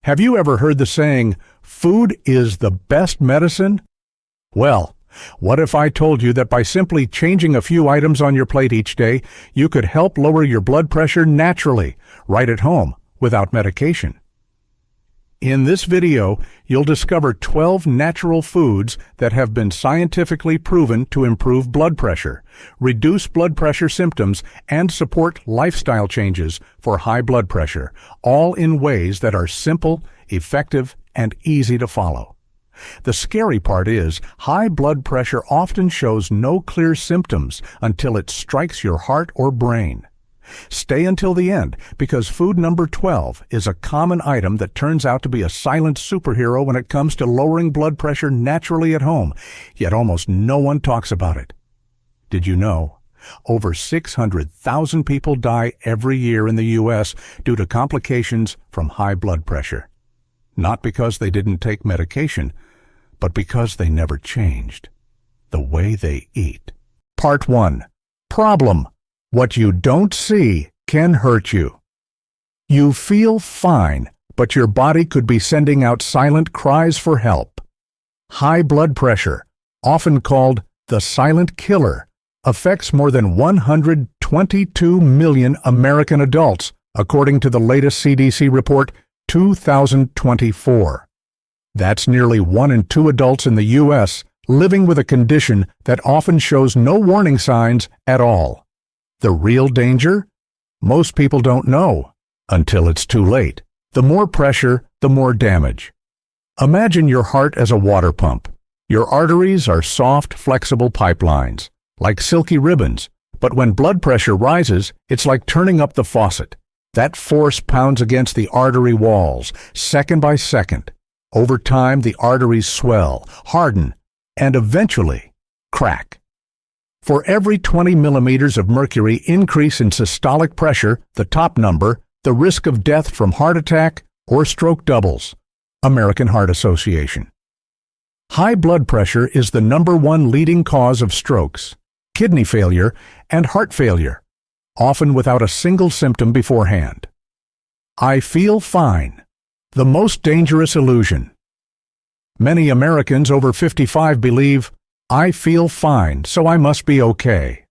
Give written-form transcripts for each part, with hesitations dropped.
Have you ever heard the saying, food is the best medicine? Well, what if I told you that by simply changing a few items on your plate each day, you could help lower your blood pressure naturally, right at home, without medication? In this video, you'll discover 12 natural foods that have been scientifically proven to improve blood pressure, reduce blood pressure symptoms, and support lifestyle changes for high blood pressure, all in ways that are simple, effective, and easy to follow. The scary part is, high blood pressure often shows no clear symptoms until it strikes your heart or brain. Stay until the end, because food number 12 is a common item that turns out to be a silent superhero when it comes to lowering blood pressure naturally at home, yet almost no one talks about it. Did you know? Over 600,000 people die every year in the U.S. due to complications from high blood pressure. Not because they didn't take medication, but because they never changed the way they eat. Part 1. Problem. What you don't see can hurt you. You feel fine, but your body could be sending out silent cries for help. High blood pressure, often called the silent killer, affects more than 122 million American adults, according to the latest CDC report, 2024. That's nearly 1 in 2 adults in the U.S. living with a condition that often shows no warning signs at all. The real danger? Most people don't know until it's too late. The more pressure, the more damage. Imagine your heart as a water pump. Your arteries are soft, flexible pipelines, like silky ribbons. But when blood pressure rises, it's like turning up the faucet. That force pounds against the artery walls, second by second. Over time, the arteries swell, harden, and eventually crack. For every 20 millimeters of mercury increase in systolic pressure, the top number, the risk of death from heart attack or stroke doubles. American Heart Association. High blood pressure is the #1 leading cause of strokes, kidney failure, and heart failure, often without a single symptom beforehand. I feel fine. The most dangerous illusion. Many Americans over 55 believe, I feel fine, so I must be okay.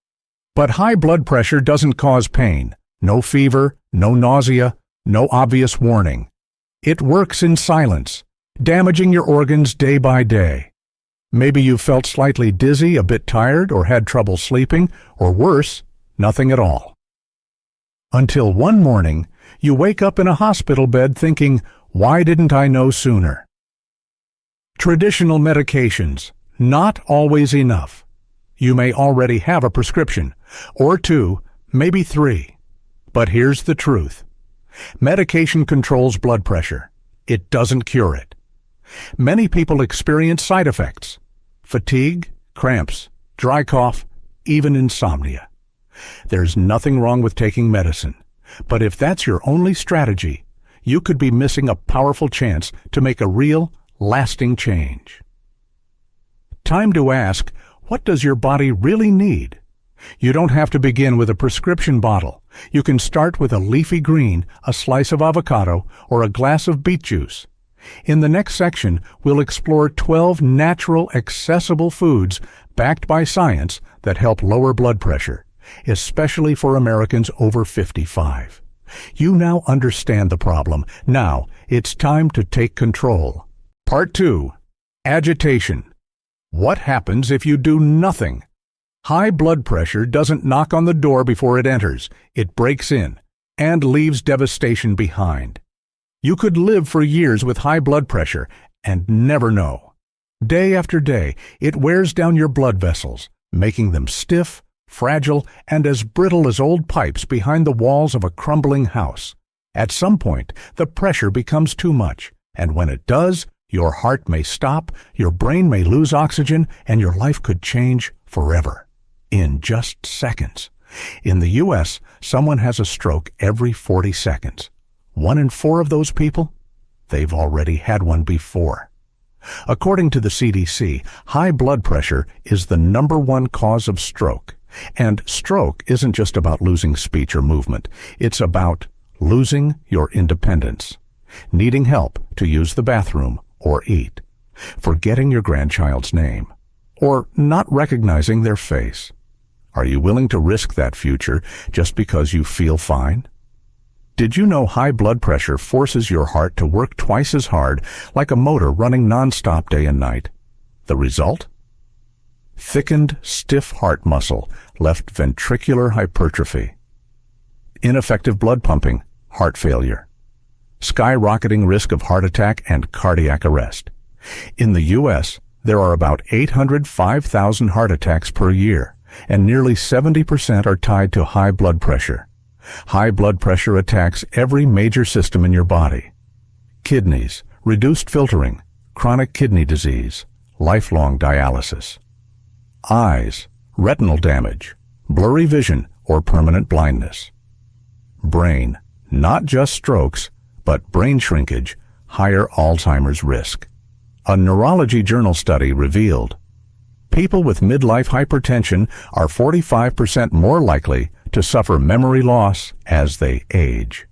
But high blood pressure doesn't cause pain. No fever, no nausea, no obvious warning. It works in silence, damaging your organs day by day. Maybe you felt slightly dizzy, a bit tired, or had trouble sleeping, or worse, nothing at all. Until one morning, you wake up in a hospital bed thinking, why didn't I know sooner? Traditional medications. Not always enough. You may already have a prescription, or 2, maybe 3. But here's the truth. Medication controls blood pressure. It doesn't cure it. Many people experience side effects: fatigue, cramps, dry cough, even insomnia. There's nothing wrong with taking medicine, but if that's your only strategy, you could be missing a powerful chance to make a real, lasting change. Time to ask, what does your body really need? You don't have to begin with a prescription bottle. You can start with a leafy green, a slice of avocado, or a glass of beet juice. In the next section, we'll explore 12 natural, accessible foods backed by science that help lower blood pressure, especially for Americans over 55. You now understand the problem. Now, it's time to take control. Part 2. Agitation. What happens if you do nothing? High blood pressure doesn't knock on the door before it enters. It breaks in and leaves devastation behind. You could live for years with high blood pressure and never know. Day after day, it wears down your blood vessels, making them stiff, fragile, and as brittle as old pipes behind the walls of a crumbling house. At some point, the pressure becomes too much, and when it does, your heart may stop, your brain may lose oxygen, and your life could change forever, in just seconds. In the U.S., someone has a stroke every 40 seconds. 1 in 4 of those people, they've already had one before. According to the CDC, high blood pressure is the #1 cause of stroke. And stroke isn't just about losing speech or movement. It's about losing your independence. needing help to use the bathroom or eat, forgetting your grandchild's name, or not recognizing their face. Are you willing to risk that future just because you feel fine? Did you know high blood pressure forces your heart to work twice as hard, like a motor running nonstop day and night? The result? Thickened, stiff heart muscle, left ventricular hypertrophy. Ineffective blood pumping, heart failure. Skyrocketing risk of heart attack and cardiac arrest. In the U.S., there are about 805,000 heart attacks per year, and nearly 70% are tied to high blood pressure. High blood pressure attacks every major system in your body. Kidneys, reduced filtering, chronic kidney disease, lifelong dialysis. Eyes, retinal damage, blurry vision, or permanent blindness. Brain, not just strokes, but brain shrinkage, higher Alzheimer's risk. A neurology journal study revealed people with midlife hypertension are 45% more likely to suffer memory loss as they age.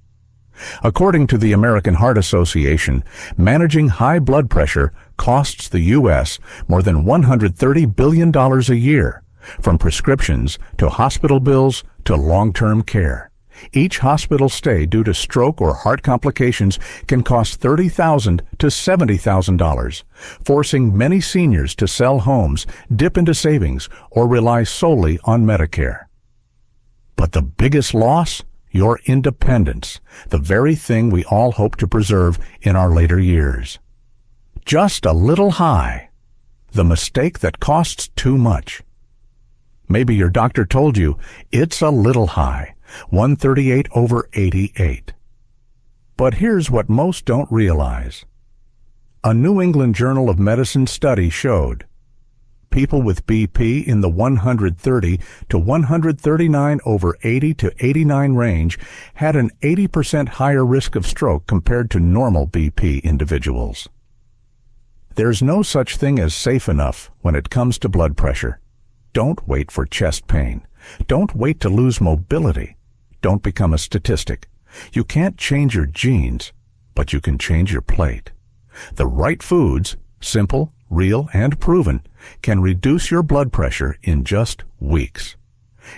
According to the American Heart Association, managing high blood pressure costs the U.S. more than $130 billion a year, from prescriptions to hospital bills to long-term care. Each hospital stay due to stroke or heart complications can cost $30,000 to $70,000, forcing many seniors to sell homes, dip into savings, or rely solely on Medicare. But the biggest loss? Your independence, the very thing we all hope to preserve in our later years. Just a little high. The mistake that costs too much. Maybe your doctor told you it's a little high, 138/88. But here's what most don't realize. A New England Journal of Medicine study showed people with BP in the 130 to 139/80 to 89 range had an 80% higher risk of stroke compared to normal BP individuals. There's no such thing as safe enough when it comes to blood pressure. Don't wait for chest pain. Don't wait to lose mobility. Don't become a statistic. You can't change your genes, but you can change your plate. The right foods, simple, real, and proven, can reduce your blood pressure in just weeks.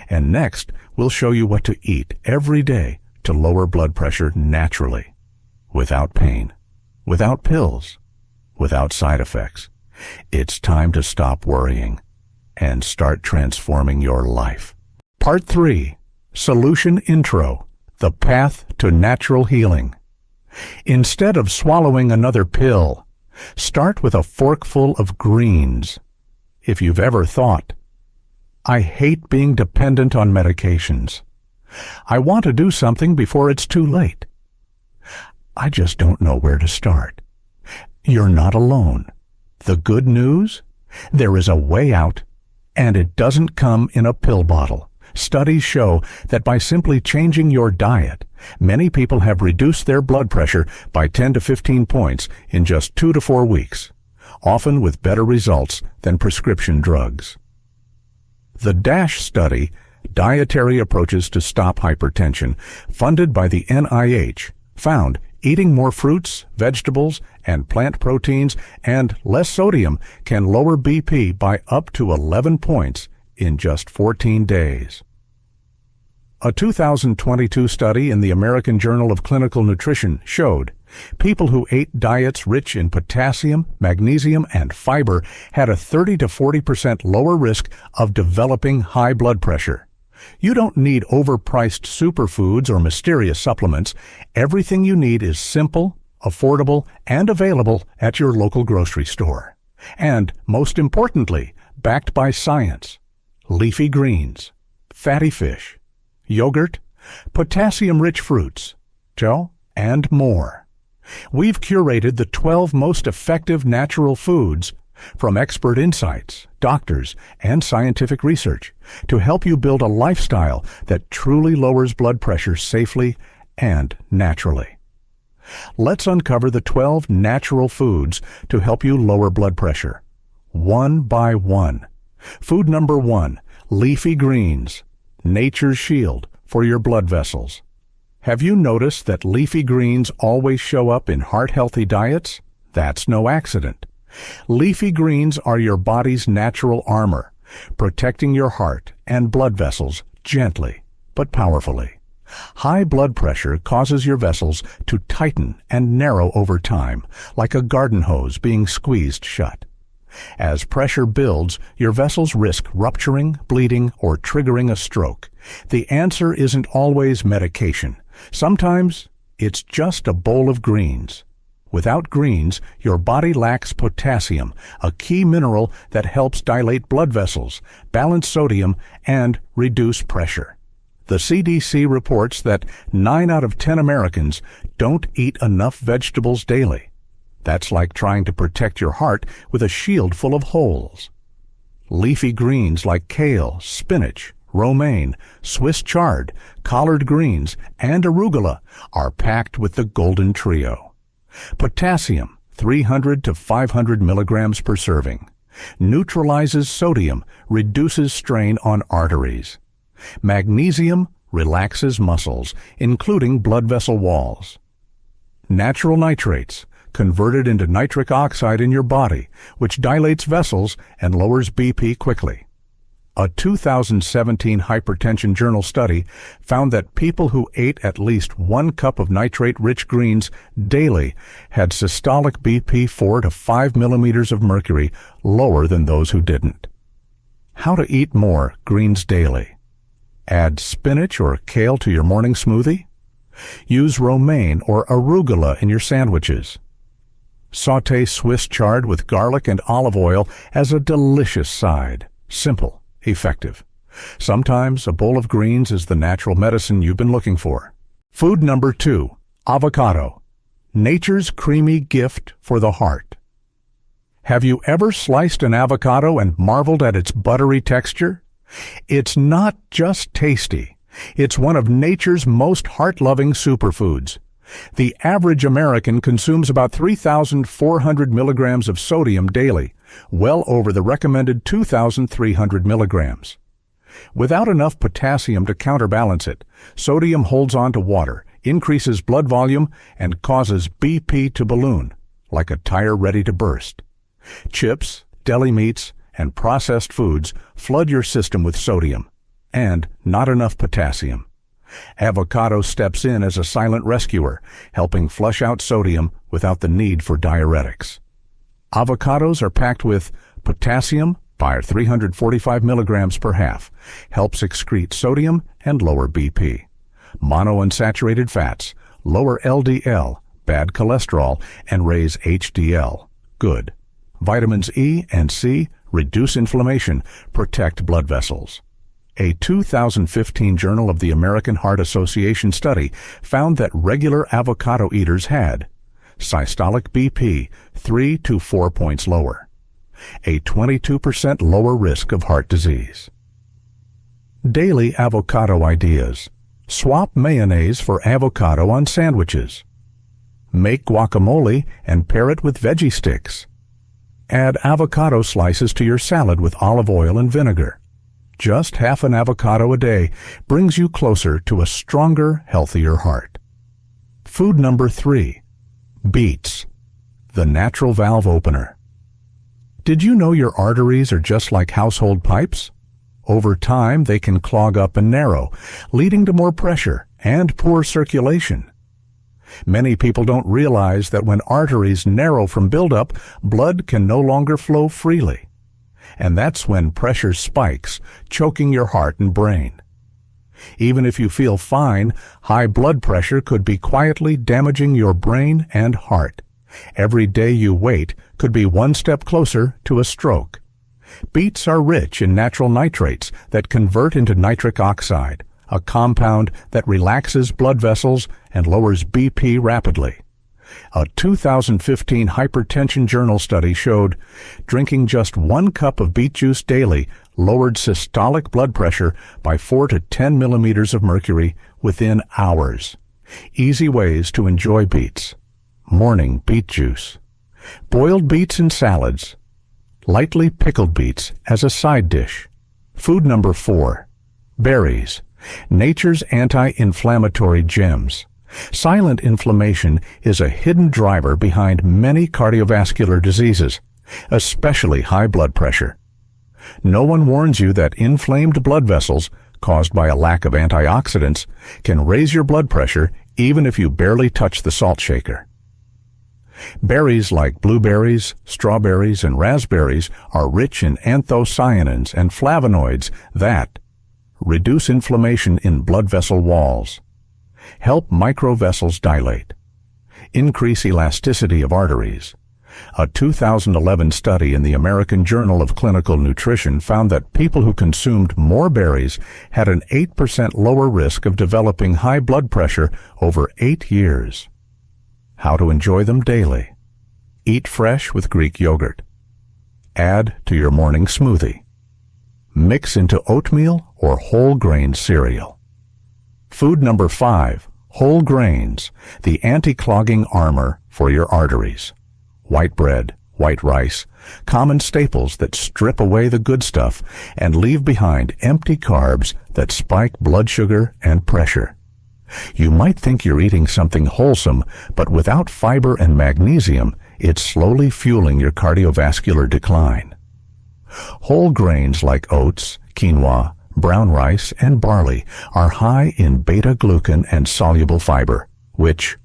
And next, we'll show you what to eat every day to lower blood pressure naturally, without pain, without pills, without side effects. It's time to stop worrying and start transforming your life. Part 3, Solution Intro, the path to natural healing. Instead of swallowing another pill, start with a forkful of greens. If you've ever thought, I hate being dependent on medications. I want to do something before it's too late. I just don't know where to start. You're not alone. The good news? There is a way out, and it doesn't come in a pill bottle. Studies show that by simply changing your diet, many people have reduced their blood pressure by 10 to 15 points in just 2 to 4 weeks, often with better results than prescription drugs. The DASH study, Dietary Approaches to Stop Hypertension, funded by the NIH, found eating more fruits, vegetables, and plant proteins and less sodium can lower BP by up to 11 points in just 14 days. A 2022 study in the American Journal of Clinical Nutrition showed people who ate diets rich in potassium, magnesium, and fiber had a 30 to 40% lower risk of developing high blood pressure. You don't need overpriced superfoods or mysterious supplements. Everything you need is simple, affordable, and available at your local grocery store. And, most importantly, backed by science. Leafy greens, fatty fish, yogurt, potassium-rich fruits, and more. We've curated the 12 most effective natural foods from expert insights, doctors, and scientific research to help you build a lifestyle that truly lowers blood pressure safely and naturally. Let's uncover the 12 natural foods to help you lower blood pressure, one by one. Food number 1, leafy greens, nature's shield for your blood vessels. Have you noticed that leafy greens always show up in heart-healthy diets? That's no accident. Leafy greens are your body's natural armor, protecting your heart and blood vessels gently but powerfully. High blood pressure causes your vessels to tighten and narrow over time, like a garden hose being squeezed shut. As pressure builds, your vessels risk rupturing, bleeding, or triggering a stroke. The answer isn't always medication. Sometimes it's just a bowl of greens. Without greens, your body lacks potassium, a key mineral that helps dilate blood vessels, balance sodium, and reduce pressure. The CDC reports that 9 out of 10 Americans don't eat enough vegetables daily. That's like trying to protect your heart with a shield full of holes. Leafy greens like kale, spinach, romaine, Swiss chard, collard greens, and arugula are packed with the golden trio. Potassium, 300 to 500 milligrams per serving, neutralizes sodium, reduces strain on arteries. Magnesium relaxes muscles, including blood vessel walls. Natural nitrates, converted into nitric oxide in your body, which dilates vessels and lowers BP quickly. A 2017 Hypertension Journal study found that people who ate at least 1 cup of nitrate-rich greens daily had systolic BP 4 to 5 millimeters of mercury lower than those who didn't. How to eat more greens daily. Add spinach or kale to your morning smoothie. Use romaine or arugula in your sandwiches. Sauté Swiss chard with garlic and olive oil as a delicious side. Simple, effective. Sometimes a bowl of greens is the natural medicine you've been looking for. Food number 2, avocado. Nature's creamy gift for the heart. Have you ever sliced an avocado and marveled at its buttery texture? It's not just tasty. It's one of nature's most heart-loving superfoods. The average American consumes about 3,400 milligrams of sodium daily, well over the recommended 2,300 milligrams. Without enough potassium to counterbalance it, sodium holds on to water, increases blood volume, and causes BP to balloon, like a tire ready to burst. Chips, deli meats, and processed foods flood your system with sodium, and not enough potassium. Avocado steps in as a silent rescuer, helping flush out sodium without the need for diuretics. Avocados are packed with potassium by 345 milligrams per half, helps excrete sodium and lower BP. Monounsaturated fats, lower LDL, bad cholesterol, and raise HDL, good. Vitamins E and C reduce inflammation, protect blood vessels. A 2015 Journal of the American Heart Association study found that regular avocado eaters had systolic BP 3 to 4 points lower, a 22% lower risk of heart disease. Daily avocado ideas. Swap mayonnaise for avocado on sandwiches. Make guacamole and pair it with veggie sticks. Add avocado slices to your salad with olive oil and vinegar. Just half an avocado a day brings you closer to a stronger, healthier heart. Food number 3, beets, the natural valve opener. Did you know your arteries are just like household pipes? Over time, they can clog up and narrow, leading to more pressure and poor circulation. Many people don't realize that when arteries narrow from buildup, blood can no longer flow freely. And that's when pressure spikes, choking your heart and brain. Even if you feel fine, high blood pressure could be quietly damaging your brain and heart. Every day you wait could be one step closer to a stroke. Beets are rich in natural nitrates that convert into nitric oxide, a compound that relaxes blood vessels and lowers BP rapidly. A 2015 Hypertension Journal study showed drinking just 1 cup of beet juice daily lowered systolic blood pressure by 4 to 10 millimeters of mercury within hours. Easy ways to enjoy beets. Morning beet juice. Boiled beets in salads. Lightly pickled beets as a side dish. Food number 4, berries, Nature's anti-inflammatory gems. Silent inflammation is a hidden driver behind many cardiovascular diseases, especially high blood pressure. No one warns you that inflamed blood vessels, caused by a lack of antioxidants, can raise your blood pressure even if you barely touch the salt shaker. Berries like blueberries, strawberries, and raspberries are rich in anthocyanins and flavonoids that reduce inflammation in blood vessel walls, help microvessels dilate, increase elasticity of arteries. A 2011 study in the American Journal of Clinical Nutrition found that people who consumed more berries had an 8% lower risk of developing high blood pressure over 8 years. How to enjoy them daily. Eat fresh with Greek yogurt. Add to your morning smoothie. Mix into oatmeal or whole grain cereal. Food number 5, whole grains, the anti-clogging armor for your arteries. White bread, white rice, common staples that strip away the good stuff and leave behind empty carbs that spike blood sugar and pressure. You might think you're eating something wholesome, but without fiber and magnesium, it's slowly fueling your cardiovascular decline. Whole grains like oats, quinoa, brown rice, and barley are high in beta-glucan and soluble fiber, which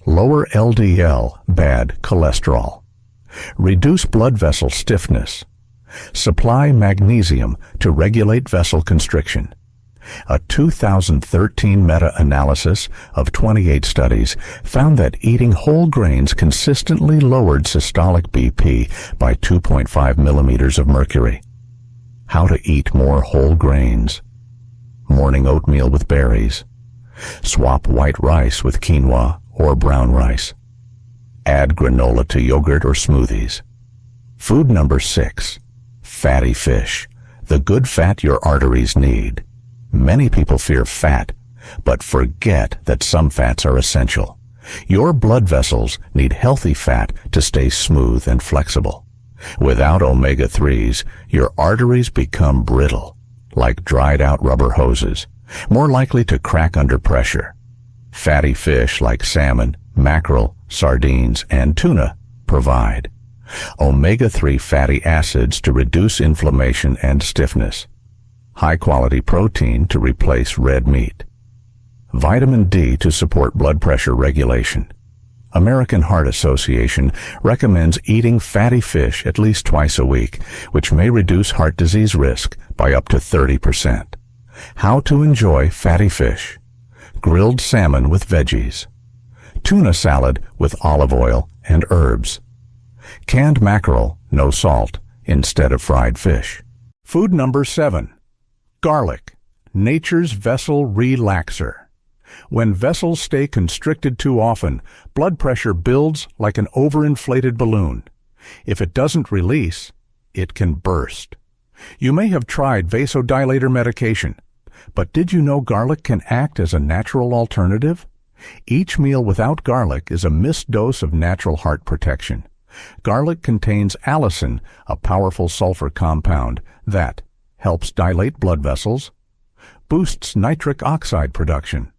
lower LDL, bad cholesterol, reduce blood vessel stiffness, supply magnesium to regulate vessel constriction. A 2013 meta-analysis of 28 studies found that eating whole grains consistently lowered systolic BP by 2.5 millimeters of mercury. How to eat more whole grains. Morning oatmeal with berries. Swap white rice with quinoa or brown rice. Add granola to yogurt or smoothies. Food number 6, fatty fish, the good fat your arteries need. Many people fear fat, but forget that some fats are essential. Your blood vessels need healthy fat to stay smooth and flexible. Without omega-3s, your arteries become brittle, like dried-out rubber hoses, more likely to crack under pressure. Fatty fish like salmon, mackerel, sardines, and tuna provide omega-3 fatty acids to reduce inflammation and stiffness, high-quality protein to replace red meat, vitamin D to support blood pressure regulation. American Heart Association recommends eating fatty fish at least twice a week, which may reduce heart disease risk by up to 30%. How to enjoy fatty fish. Grilled salmon with veggies. Tuna salad with olive oil and herbs. Canned mackerel, no salt, instead of fried fish. Food number 7. Garlic, nature's vessel relaxer. When vessels stay constricted too often, blood pressure builds like an overinflated balloon. If it doesn't release, it can burst. You may have tried vasodilator medication, but did you know garlic can act as a natural alternative? Each meal without garlic is a missed dose of natural heart protection. Garlic contains allicin, a powerful sulfur compound that helps dilate blood vessels, boosts nitric oxide production,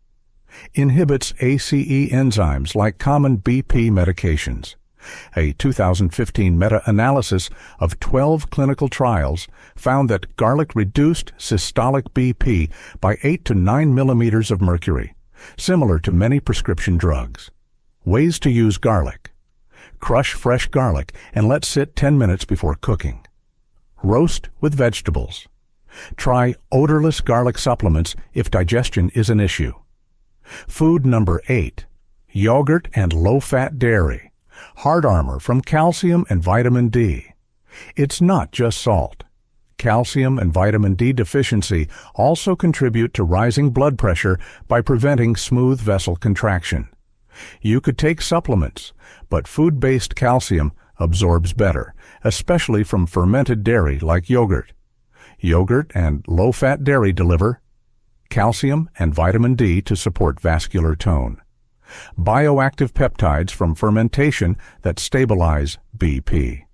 inhibits ACE enzymes like common BP medications. A 2015 meta-analysis of 12 clinical trials found that garlic reduced systolic BP by 8 to 9 millimeters of mercury, similar to many prescription drugs. Ways to use garlic. Crush fresh garlic and let sit 10 minutes before cooking. Roast with vegetables. Try odorless garlic supplements if digestion is an issue. Food number 8. Yogurt and low-fat dairy. Heart armor from calcium and vitamin D. It's not just salt. Calcium and vitamin D deficiency also contribute to rising blood pressure by preventing smooth vessel contraction. You could take supplements, but food-based calcium absorbs better, especially from fermented dairy like yogurt. Yogurt and low-fat dairy deliver calcium and vitamin D to support vascular tone. Bioactive peptides from fermentation that stabilize BP.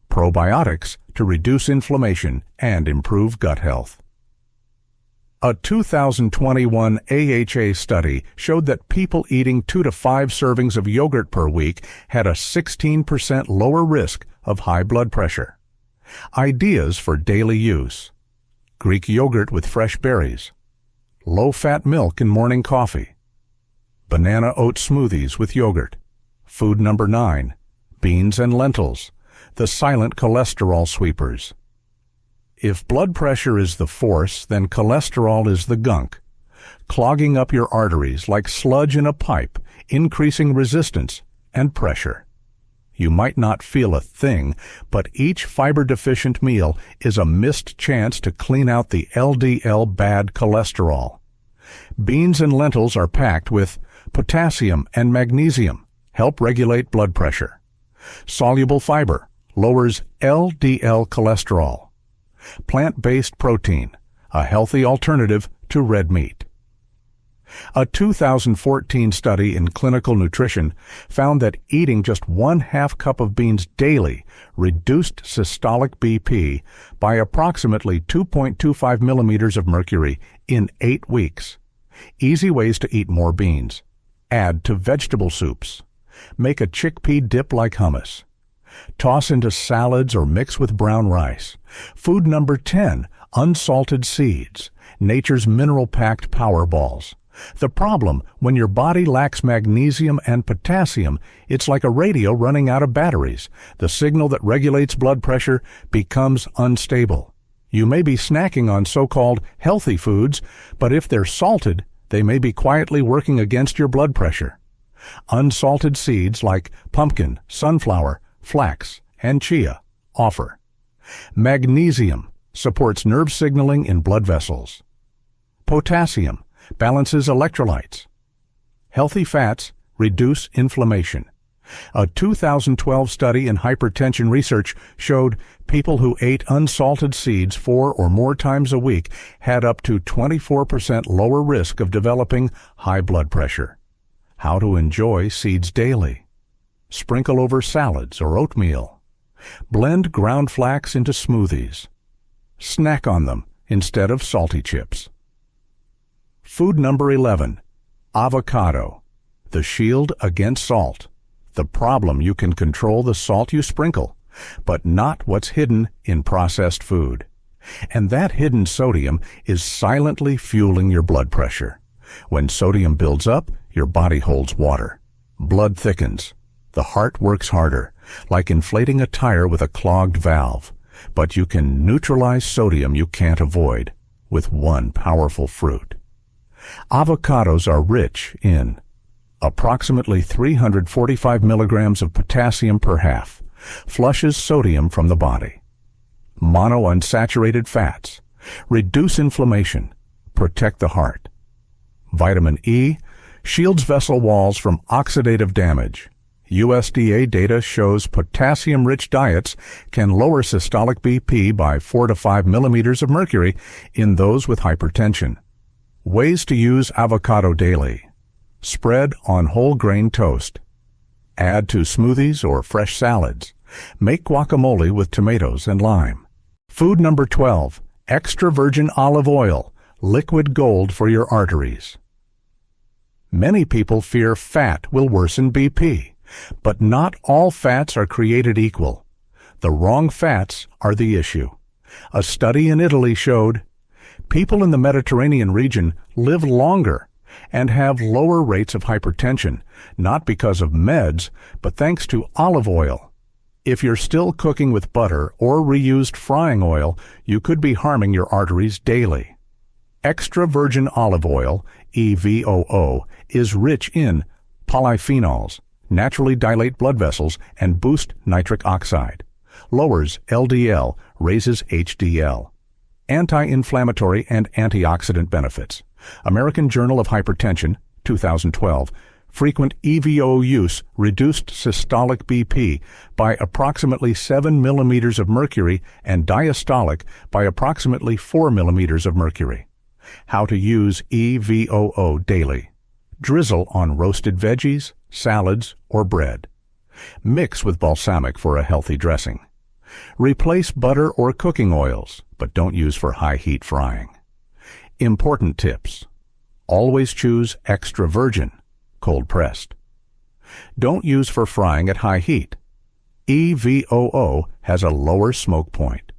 Probiotics to reduce inflammation and improve gut health. A 2021 AHA study showed that people eating 2 to 5 servings of yogurt per week had a 16% lower risk of high blood pressure. Ideas for daily use: Greek yogurt with fresh berries, low-fat milk in morning coffee, banana oat smoothies with yogurt. Food number 9, beans and lentils, the silent cholesterol sweepers. If blood pressure is the force, then cholesterol is the gunk, clogging up your arteries like sludge in a pipe, increasing resistance and pressure. You might not feel a thing, but each fiber-deficient meal is a missed chance to clean out the LDL bad cholesterol. Beans and lentils are packed with potassium and magnesium, help regulate blood pressure. Soluble fiber lowers LDL cholesterol. Plant-based protein, a healthy alternative to red meat. A 2014 study in clinical nutrition found that eating just 1/2 cup of beans daily reduced systolic BP by approximately 2.25 millimeters of mercury in 8 weeks. Easy ways to eat more beans: add to vegetable soups, make a chickpea dip like hummus, toss into salads or mix with brown rice. Food number 10, unsalted seeds, nature's mineral-packed power balls. The problem: when your body lacks magnesium and potassium, it's like a radio running out of batteries. The signal that regulates blood pressure becomes unstable. You may be snacking on so-called healthy foods, but if they're salted, they may be quietly working against your blood pressure. Unsalted seeds like pumpkin, sunflower, flax, and chia offer. Magnesium supports nerve signaling in blood vessels. Potassium balances electrolytes. Healthy fats reduce inflammation. A 2012 study in hypertension research showed people who ate unsalted seeds 4 or more times a week had up to 24% lower risk of developing high blood pressure. How to enjoy seeds daily: sprinkle over salads or oatmeal. Blend ground flax into smoothies. Snack on them instead of salty chips. Food number 11, avocado, the shield against salt. The problem: you can control the salt you sprinkle, but not what's hidden in processed food. And that hidden sodium is silently fueling your blood pressure. When sodium builds up, your body holds water. Blood thickens. The heart works harder, like inflating a tire with a clogged valve. But you can neutralize sodium you can't avoid with one powerful fruit. Avocados are rich in approximately 345 milligrams of potassium per half, flushes sodium from the body. Monounsaturated fats, reduce inflammation, protect the heart. Vitamin E shields vessel walls from oxidative damage. USDA data shows potassium-rich diets can lower systolic BP by 4 to 5 millimeters of mercury in those with hypertension. Ways to use avocado daily: spread on whole grain toast. Add to smoothies or fresh salads. Make guacamole with tomatoes and lime. Food number 12, extra virgin olive oil, liquid gold for your arteries. Many people fear fat will worsen BP, but not all fats are created equal. The wrong fats are the issue. A study in Italy showed people in the Mediterranean region live longer and have lower rates of hypertension, not because of meds, but thanks to olive oil. If you're still cooking with butter or reused frying oil, you could be harming your arteries daily. Extra virgin olive oil, EVOO, is rich in polyphenols, naturally dilate blood vessels and boost nitric oxide, lowers LDL, raises HDL. Anti-inflammatory and antioxidant benefits. American Journal of Hypertension, 2012. Frequent EVO use reduced systolic BP by approximately 7 millimeters of mercury and diastolic by approximately 4 millimeters of mercury. How to use EVOO daily. Drizzle on roasted veggies, salads, or bread. Mix with balsamic for a healthy dressing. Replace butter or cooking oils, but don't use for high heat frying. Important tips. Always choose extra virgin, cold pressed. Don't use for frying at high heat. EVOO has a lower smoke point.